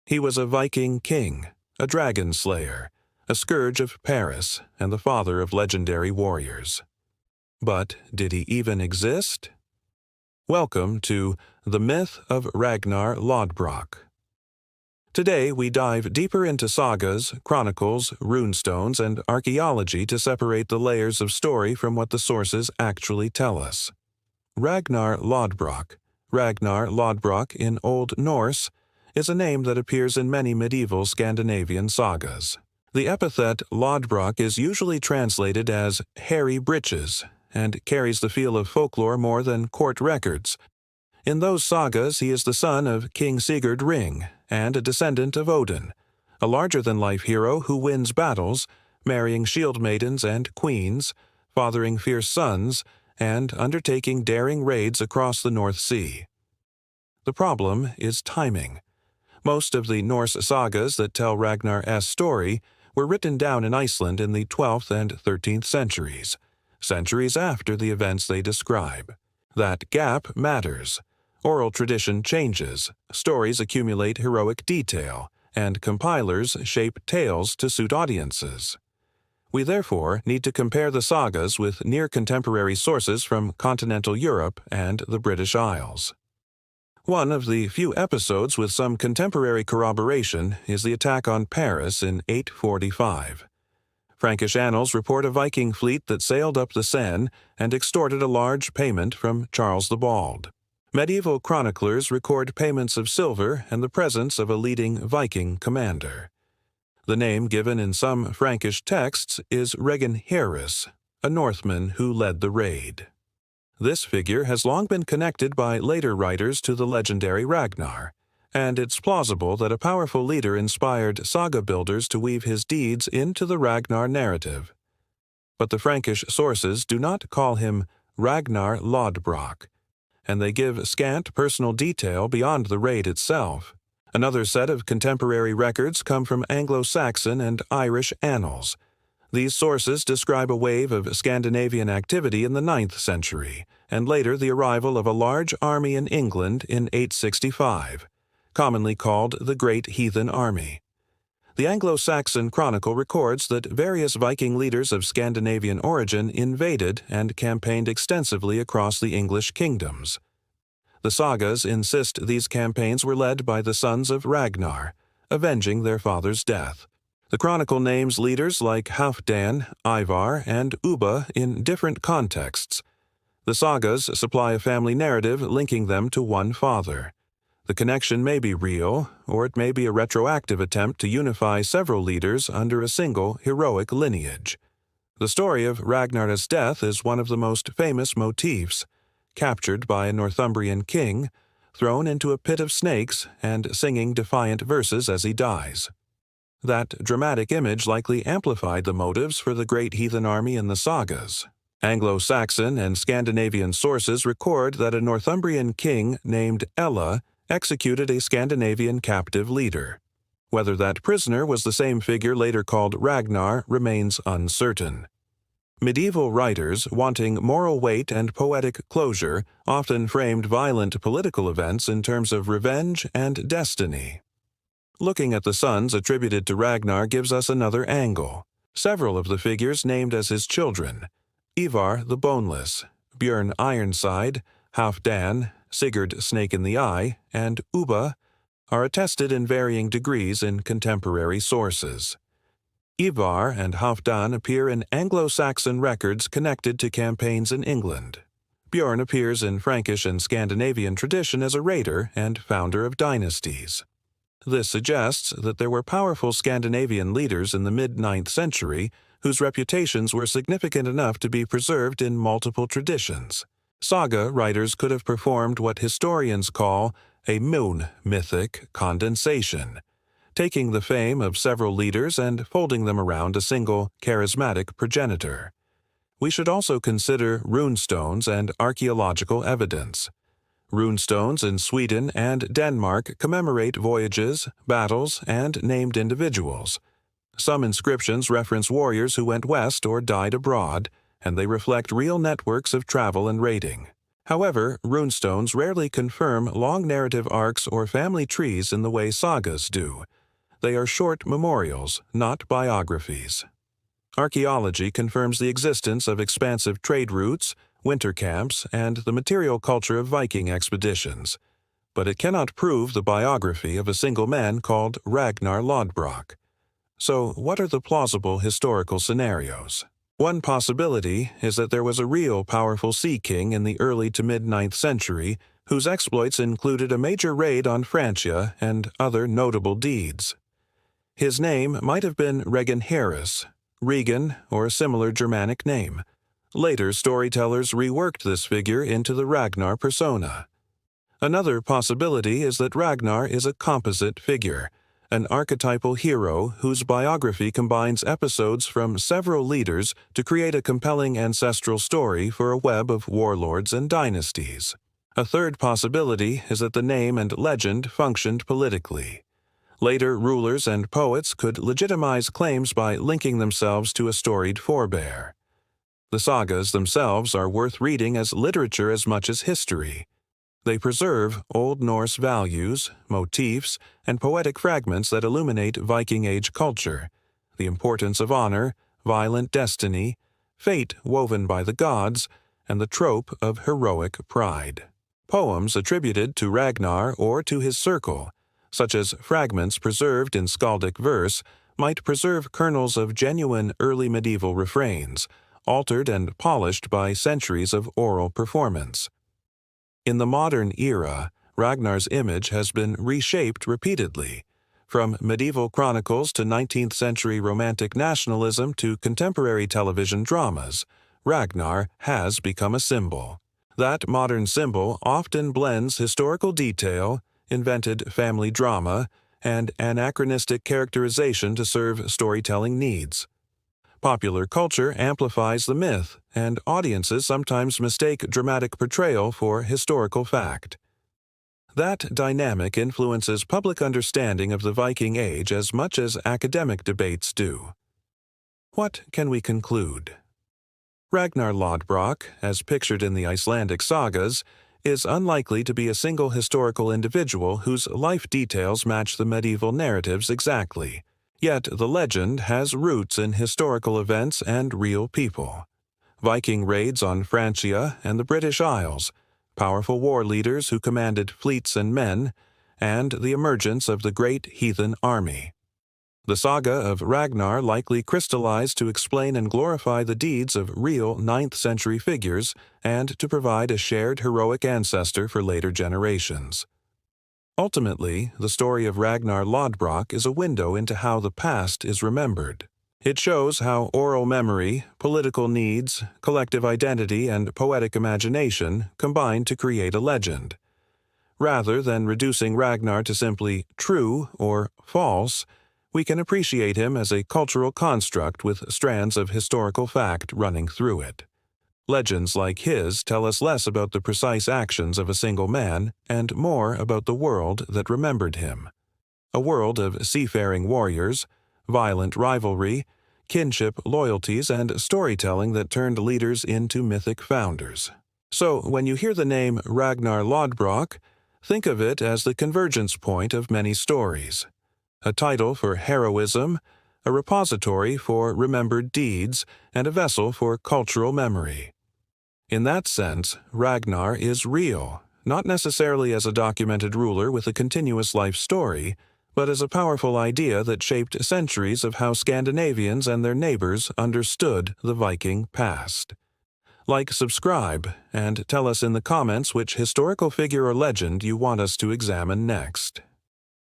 He was a Viking king, a dragon slayer, a scourge of Paris, and the father of legendary warriors. But did he even exist? Welcome to The Myth of Ragnar Lodbrok. Today we dive deeper into sagas, chronicles, runestones, and archaeology to separate the layers of story from what the sources actually tell us. Ragnar Lodbrok in Old Norse, is a name that appears in many medieval Scandinavian sagas. The epithet Lodbrok is usually translated as hairy breeches and carries the feel of folklore more than court records. In those sagas, he is the son of King Sigurd Ring and a descendant of Odin, a larger-than-life hero who wins battles, marrying shield maidens and queens, fathering fierce sons, and undertaking daring raids across the North Sea. The problem is timing. Most of the Norse sagas that tell Ragnar's story were written down in Iceland in the 12th and 13th centuries, centuries after the events they describe. That gap matters. Oral tradition changes, stories accumulate heroic detail, and compilers shape tales to suit audiences. We therefore need to compare the sagas with near-contemporary sources from continental Europe and the British Isles. One of the few episodes with some contemporary corroboration is the attack on Paris in 845. Frankish annals report a Viking fleet that sailed up the Seine and extorted a large payment from Charles the Bald. Medieval chroniclers record payments of silver and the presence of a leading Viking commander. The name given in some Frankish texts is Ragnar, a Northman who led the raid. This figure has long been connected by later writers to the legendary Ragnar, and it's plausible that a powerful leader inspired saga builders to weave his deeds into the Ragnar narrative. But the Frankish sources do not call him Ragnar Lodbrok, and they give scant personal detail beyond the raid itself. Another set of contemporary records come from Anglo-Saxon and Irish annals. These sources describe a wave of Scandinavian activity in the 9th century, and later the arrival of a large army in England in 865, commonly called the Great Heathen Army. The Anglo-Saxon Chronicle records that various Viking leaders of Scandinavian origin invaded and campaigned extensively across the English kingdoms. The sagas insist these campaigns were led by the sons of Ragnar, avenging their father's death. The chronicle names leaders like Halfdan, Ivar, and Ubba in different contexts. The sagas supply a family narrative linking them to one father. The connection may be real, or it may be a retroactive attempt to unify several leaders under a single heroic lineage. The story of Ragnar's death is one of the most famous motifs, captured by a Northumbrian king, thrown into a pit of snakes and singing defiant verses as he dies. That dramatic image likely amplified the motives for the great heathen army in the sagas. Anglo-Saxon and Scandinavian sources record that a Northumbrian king named Ella executed a Scandinavian captive leader. Whether that prisoner was the same figure later called Ragnar remains uncertain. Medieval writers, wanting moral weight and poetic closure, often framed violent political events in terms of revenge and destiny. Looking at the sons attributed to Ragnar gives us another angle. Several of the figures named as his children, Ivar the Boneless, Bjorn Ironside, Halfdan, Sigurd Snake in the Eye, and Ubba, are attested in varying degrees in contemporary sources. Ivar and Halfdan appear in Anglo-Saxon records connected to campaigns in England. Bjorn appears in Frankish and Scandinavian tradition as a raider and founder of dynasties. This suggests that there were powerful Scandinavian leaders in the mid-9th century whose reputations were significant enough to be preserved in multiple traditions. Saga writers could have performed what historians call a moon mythic condensation, taking the fame of several leaders and folding them around a single charismatic progenitor. We should also consider runestones and archaeological evidence. Runestones in Sweden and Denmark commemorate voyages, battles, and named individuals. Some inscriptions reference warriors who went west or died abroad, and they reflect real networks of travel and raiding. However, runestones rarely confirm long narrative arcs or family trees in the way sagas do. They are short memorials, not biographies. Archaeology confirms the existence of expansive trade routes, winter camps, and the material culture of Viking expeditions, but it cannot prove the biography of a single man called Ragnar Lodbrok. So, what are the plausible historical scenarios? One possibility is that there was a real powerful sea king in the early to mid-9th century whose exploits included a major raid on Francia and other notable deeds. His name might have been Regan, Regan, or a similar Germanic name. Later storytellers reworked this figure into the Ragnar persona. Another possibility is that Ragnar is a composite figure, an archetypal hero whose biography combines episodes from several leaders to create a compelling ancestral story for a web of warlords and dynasties. A third possibility is that the name and legend functioned politically. Later rulers and poets could legitimize claims by linking themselves to a storied forebear. The sagas themselves are worth reading as literature as much as history. They preserve Old Norse values, motifs, and poetic fragments that illuminate Viking Age culture, the importance of honor, violent destiny, fate woven by the gods, and the trope of heroic pride. Poems attributed to Ragnar or to his circle, such as fragments preserved in skaldic verse, might preserve kernels of genuine early medieval refrains, altered and polished by centuries of oral performance. In the modern era, Ragnar's image has been reshaped repeatedly. From medieval chronicles to 19th century romantic nationalism to contemporary television dramas, Ragnar has become a symbol. That modern symbol often blends historical detail, invented family drama, and anachronistic characterization to serve storytelling needs. Popular culture amplifies the myth, and audiences sometimes mistake dramatic portrayal for historical fact. That dynamic influences public understanding of the Viking Age as much as academic debates do. What can we conclude? Ragnar Lodbrok, as pictured in the Icelandic sagas, is unlikely to be a single historical individual whose life details match the medieval narratives exactly. Yet the legend has roots in historical events and real people. Viking raids on Francia and the British Isles, powerful war leaders who commanded fleets and men, and the emergence of the great heathen army. The saga of Ragnar likely crystallized to explain and glorify the deeds of real 9th century figures and to provide a shared heroic ancestor for later generations. Ultimately, the story of Ragnar Lodbrok is a window into how the past is remembered. It shows how oral memory, political needs, collective identity, and poetic imagination combine to create a legend. Rather than reducing Ragnar to simply true or false, we can appreciate him as a cultural construct with strands of historical fact running through it. Legends like his tell us less about the precise actions of a single man and more about the world that remembered him. A world of seafaring warriors, violent rivalry, kinship loyalties, and storytelling that turned leaders into mythic founders. So, when you hear the name Ragnar Lodbrok, think of it as the convergence point of many stories. A title for heroism, a repository for remembered deeds, and a vessel for cultural memory. In that sense, Ragnar is real, not necessarily as a documented ruler with a continuous life story, but as a powerful idea that shaped centuries of how Scandinavians and their neighbors understood the Viking past. Like, subscribe, and tell us in the comments which historical figure or legend you want us to examine next.